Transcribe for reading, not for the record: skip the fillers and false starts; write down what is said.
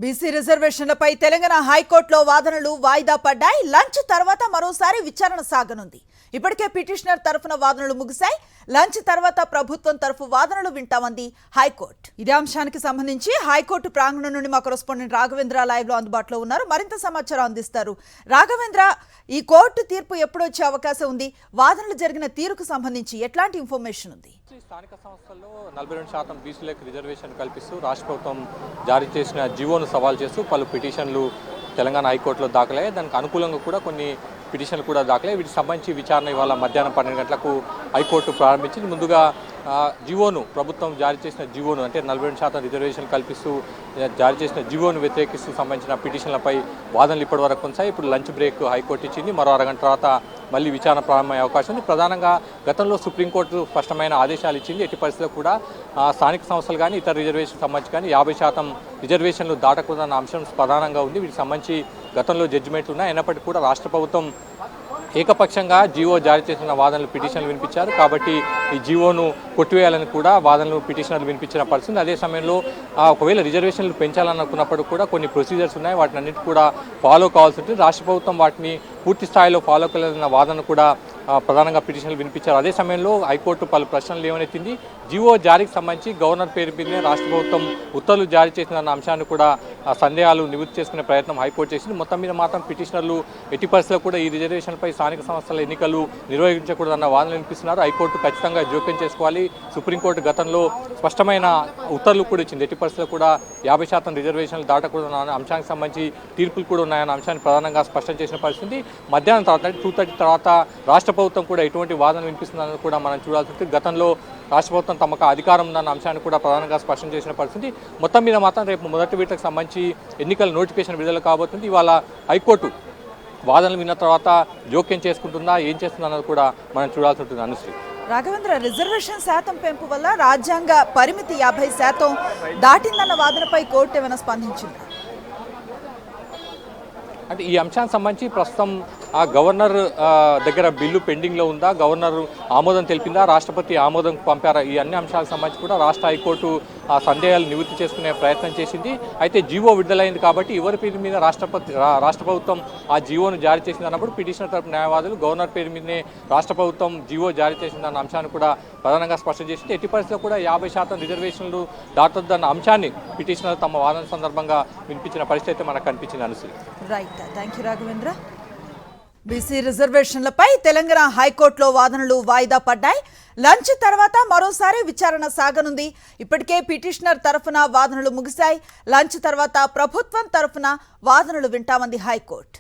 BC రిజర్వేషన్లపై తెలంగాణ హైకోర్టులో వాదనలు వాయిదా పడ్డాయి. లంచ్ తర్వాత మరోసారి విచారణ సాగనుంది. ఇప్పటికే పిటిషనర్ తరఫున వాదనలు ముగిశాయి. లంచ్ తర్వాత ప్రభుత్వం తరఫు వాదనలు వింటామంది హైకోర్టు. ఇదే అంశానికి సంబంధించి హైకోర్టు ప్రాంగణం నుండి మా కరెస్పాండెంట్ రాఘవేంద్ర లైవ్ లో అందుబాటులో ఉన్నారు. మరింత సమాచారం అందిస్తారు. రాఘవేంద్ర, ఈ కోర్టు తీర్పు ఎప్పుడు వచ్చే అవకాశం ఉంది? వాదనలు జరిగిన తీరుకు సంబంధించి ఎట్లాంటి ఇన్ఫర్మేషన్ ఉంది? స్థానిక సంస్థల్లో 42% బీసీలకు రిజర్వేషన్ కల్పిస్తూ రాష్ట్ర ప్రభుత్వం జారీ చేసిన జీవోను సవాల్ చేస్తూ పలు పిటిషన్లు తెలంగాణ హైకోర్టులో దాఖలయ్యాయి. దానికి అనుకూలంగా కూడా కొన్ని పిటిషన్లు కూడా దాఖలయ్యాయి. వీటికి సంబంధించి విచారణ ఇవాళ మధ్యాహ్నం 12 గంటలకు హైకోర్టు ప్రారంభించింది. ముందుగా జీవోను, ప్రభుత్వం జారీ చేసిన జీవోను, అంటే 42% రిజర్వేషన్ కల్పిస్తూ జారీ చేసిన జీవోను వ్యతిరేకిస్తూ సంబంధించిన పిటిషన్లపై వాదనలు ఇప్పటి వరకు కొనసాయి. ఇప్పుడు లంచ్ బ్రేక్ హైకోర్టు ఇచ్చింది. మరో అరగంట తర్వాత మళ్ళీ విచారణ ప్రారంభమయ్యే అవకాశం ఉంది. ప్రధానంగా గతంలో సుప్రీంకోర్టు స్పష్టమైన ఆదేశాలు ఇచ్చింది. ఎట్టి పరిస్థితుల్లో కూడా స్థానిక సంస్థలు కానీ ఇతర రిజర్వేషన్ సంబంధించి కానీ 50% రిజర్వేషన్లు దాటకూడదన్న అంశం ప్రధానంగా ఉంది. వీటికి సంబంధించి గతంలో జడ్జిమెంట్లు ఉన్నాయి. అయినప్పటికీ కూడా రాష్ట్ర ప్రభుత్వం ఏకపక్షంగా జీవో జారీ చేసిన వాదనలు పిటిషన్లు వినిపించారు. కాబట్టి ఈ జీవోను కొట్టివేయాలని కూడా వాదనలు పిటిషనర్లు వినిపించిన పరిస్థితి. అదే సమయంలో ఒకవేళ రిజర్వేషన్లు పెంచాలనుకున్నప్పుడు కూడా కొన్ని ప్రొసీజర్స్ ఉన్నాయి. వాటిని అన్నిటి కూడా ఫాలో కావాల్సి ఉంటుంది. రాష్ట్ర ప్రభుత్వం వాటిని పూర్తి స్థాయిలో ఫాలో కావాలన్న వాదన కూడా ప్రధానంగా పిటిషన్లు వినిపించారు. అదే సమయంలో హైకోర్టు పలు ప్రశ్నలు లేవనెత్తింది. జీవో జారీకి సంబంధించి గవర్నర్ పేరు మీదనే రాష్ట్ర ప్రభుత్వం ఉత్తర్వులు జారీ చేసిన అంశాన్ని కూడా సందేహాలు నివృత్తి చేసుకునే ప్రయత్నం హైకోర్టు చేసింది. మొత్తం మీద మాత్రం పిటిషనర్లు ఎట్టి పరిస్థితుల్లో కూడా ఈ రిజర్వేషన్పై స్థానిక సంస్థల ఎన్నికలు నిర్వహించకూడదన్న వాదనలు వినిపిస్తున్నారు. హైకోర్టు ఖచ్చితంగా జోక్యం చేసుకోవాలి. సుప్రీంకోర్టు గతంలో స్పష్టమైన ఉత్తర్వులు కూడా ఇచ్చింది. ఎట్టి పరిస్థితుల్లో కూడా 50% రిజర్వేషన్లు దాటకూడదన్న అంశానికి సంబంధించి తీర్పులు కూడా ఉన్నాయన్న అంశాన్ని ప్రధానంగా స్పష్టం చేసిన పరిస్థితి. మధ్యాహ్నం తర్వాత 2:30 తర్వాత రాష్ట్ర ప్రభుత్వం కూడా ఎటువంటి వాదన వినిపిస్తుందని కూడా మనం చూడాల్సి ఉంటుంది. గతంలో రాష్ట్ర ప్రభుత్వం తమకు అధికారం ఉందన్న అంశాన్ని కూడా ప్రధానంగా స్పష్టం చేసిన పరిస్థితి. మొత్తం మీద మాత్రం రేపు మొదటి విడతకు సంబంధించి ఎన్నికల నోటిఫికేషన్ విడుదల కాబోతుంది. ఇవాళ హైకోర్టు వాదనలు విన్న తర్వాత జోక్యం చేసుకుంటుందా, ఏం చేస్తుందా అన్నది కూడా మనం చూడాల్సి ఉంటుంది. అనుశ్రీ, రాఘవేంద్ర, రిజర్వేషన్ శాతం పెంపు వల్ల రాజ్యాంగ పరిమితి 50% దాటిందన్న వాదనపై కోర్టు ఏమైనా స్పందించింది? అంటే ఈ అంశానికి సంబంధించి ప్రస్తుతం గవర్నర్ దగ్గర బిల్లు పెండింగ్లో ఉందా, గవర్నర్ ఆమోదం తెలిపిందా, రాష్ట్రపతి ఆమోదం పంపారా, ఈ అన్ని అంశాలకు సంబంధించి కూడా రాష్ట్ర హైకోర్టు సందేహాలు నివృత్తి చేసుకునే ప్రయత్నం చేసింది. అయితే జీవో విడుదలైంది కాబట్టి ఎవరి పేరు మీద రాష్ట్ర ప్రభుత్వం ఆ జీవోను జారీ చేసింది అన్నప్పుడు పిటిషనర్ తరపు న్యాయవాదులు గవర్నర్ పేరు మీదనే రాష్ట్ర ప్రభుత్వం జీవో జారీ చేసిందన్న అంశాన్ని కూడా ప్రధానంగా స్పష్టం చేసింది. ఎట్టి పరిస్థితుల్లో కూడా 50% రిజర్వేషన్లు దాటొద్దన్న అంశాన్ని పిటిషనర్ తమ వాదన సందర్భంగా వినిపించిన పరిస్థితి అయితే మనకు కనిపించింది. Anushree, right, thank you Raghavendra. BC రిజర్వేషన్లపై తెలంగాణ హైకోర్టులో వాదనలు వాయిదా పడ్డాయి. లంచ్ తర్వాత మరోసారి విచారణ సాగనుంది. ఇప్పటికే పిటిషనర్ తరఫున వాదనలు ముగిశాయి. లంచ్ తర్వాత ప్రభుత్వం తరఫున వాదనలు వింటామంది హైకోర్టు.